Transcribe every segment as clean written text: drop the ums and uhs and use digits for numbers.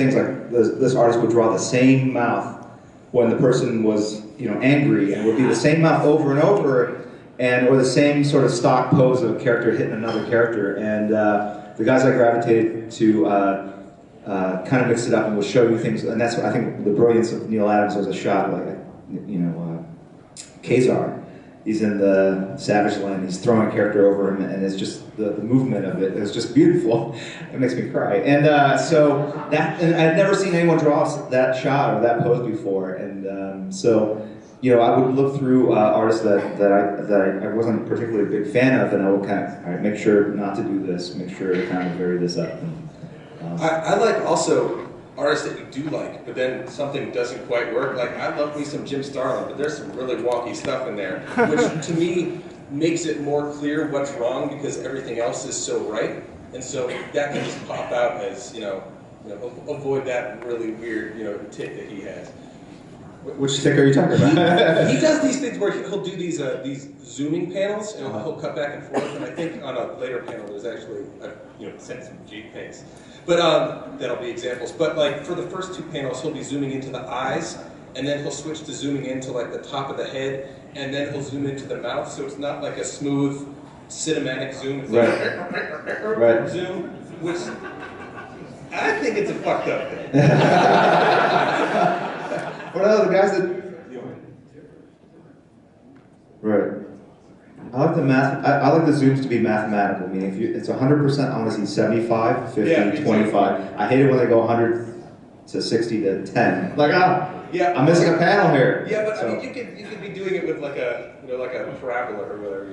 things like this artist would draw the same mouth when the person was, you know, angry, and it would be the same mouth over and over, or the same sort of stock pose of a character hitting another character. And the guys I gravitated to kind of mix it up and will show you things, and that's what I think the brilliance of Neil Adams was a shot like, you know, Khazar. He's in the Savage Land, he's throwing a character over him, and it's just, the movement of it is just beautiful. It makes me cry. And so, and I'd never seen anyone draw that shot or that pose before, and so, you know, I would look through artists that I wasn't particularly a big fan of, and I would kind of, all right, make sure not to do this, make sure to kind of vary this up. I like also artists that you do like, but then something doesn't quite work. Like, I love me some Jim Starlin, but there's some really wonky stuff in there, which to me makes it more clear what's wrong because everything else is so right. And so that can just pop out as, you know, avoid that really weird, you know, tick that he has. Which tick are you talking about? He does these things where he'll do these zooming panels, and he'll cut back and forth. And I think on a later panel, there's actually, you know, sent some JPEGs. But that'll be examples. But like for the first two panels, he'll be zooming into the eyes, and then he'll switch to zooming into like the top of the head, and then he'll zoom into the mouth. So it's not like a smooth cinematic zoom. It's like right. Zoom, which I think it's a fucked up thing. What are the guys that? Right. I like the math. I like the zooms to be mathematical. Meaning, if it's 100%, I want to see 75, 50, yeah, 25. I hate it when they go 100 to 60 to 10. Like, yeah, I'm missing a panel here. Yeah, but so, I mean, you could be doing it with like a, you know, like a parabola or whatever.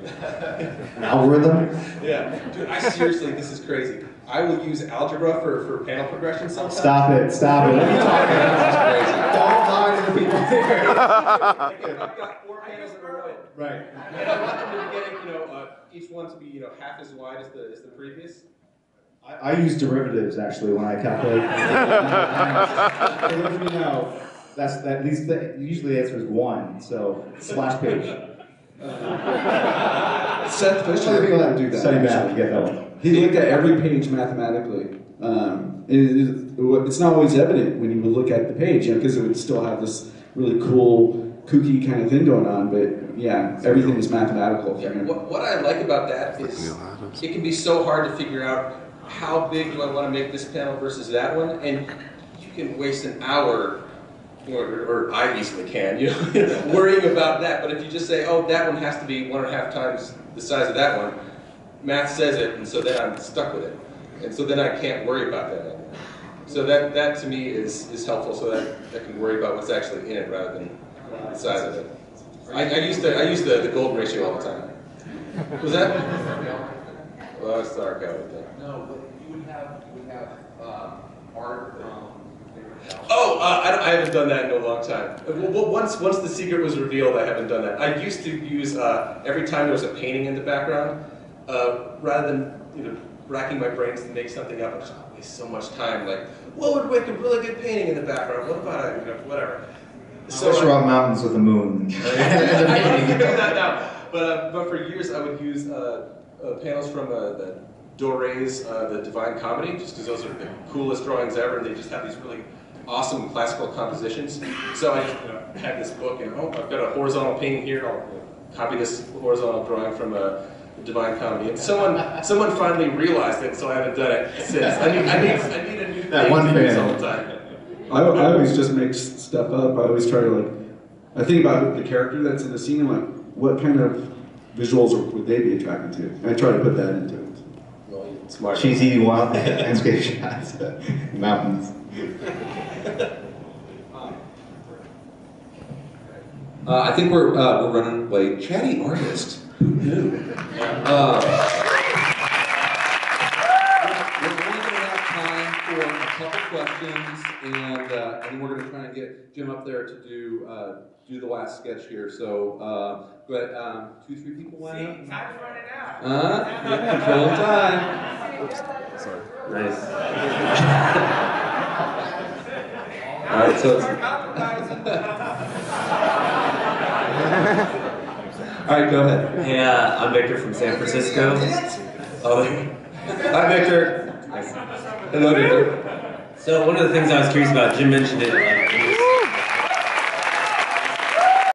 An algorithm. Yeah, dude. I seriously, this is crazy. I will use algebra for panel progression sometimes. Stop it! Stop it! What are you talking about? That's crazy. Don't lie to the people here. I've got 4 panels in a row. Right. And I want them to be getting, you know, each one to be, you know, half as wide as the previous. I use derivatives actually when I calculate. You know, at least usually the answer is 1. So slash page. Seth Fisher. Other people that do that. Study math, get that one. He looked at every page mathematically. It's not always evident when you would look at the page, you know, because it would still have this really cool, kooky kind of thing going on. But yeah, everything is mathematical. Yeah, what I like about that is it can be so hard to figure out how big do I want to make this panel versus that one, and you can waste an hour, or I easily can, you know, worrying about that. But if you just say, oh, that one has to be 1.5 times the size of that one, math says it, and so then I'm stuck with it. And so then I can't worry about that anymore. So that to me is helpful, so that I can worry about what's actually in it rather than the size of it. I use the golden ratio all the time. Was that? Well, that's the arc out with that. No, but you would have art. I haven't done that in a long time. Well, once the secret was revealed, I haven't done that. I used to use every time there was a painting in the background, rather than racking my brains to make something up, which wastes so much time. Like, what would make a really good painting in the background? What about whatever? So draw mountains with the moon. I don't do that now. But for years I would use panels from the Doré's The Divine Comedy, just because those are the coolest drawings ever, and they just have these really awesome classical compositions. So I just had this book, and I've got a horizontal painting here. I'll copy this horizontal drawing from The Divine Comedy. And someone finally realized it, so I haven't done it since. I need a new thing to use all the time. I always just make stuff up. I always try to I think about the character that's in the scene, and like, what kind of visuals would they be attracted to? And I try to put that into it. Well, smart. Cheesy, wild landscape shots, mountains. I think we're running late. Chatty artist. Who knew? We're only going to have time for a couple questions, and then we're going to try and get Jim up there to do the last sketch here. So, but 2, 3 people line up. Time's running out. Control time. Oops. Sorry. Nice. All right, so all right, go ahead. Hey, I'm Victor from San Francisco. Oh, hi, Victor. Nice. Hello, Victor. So one of the things I was curious about, Jim mentioned it like, in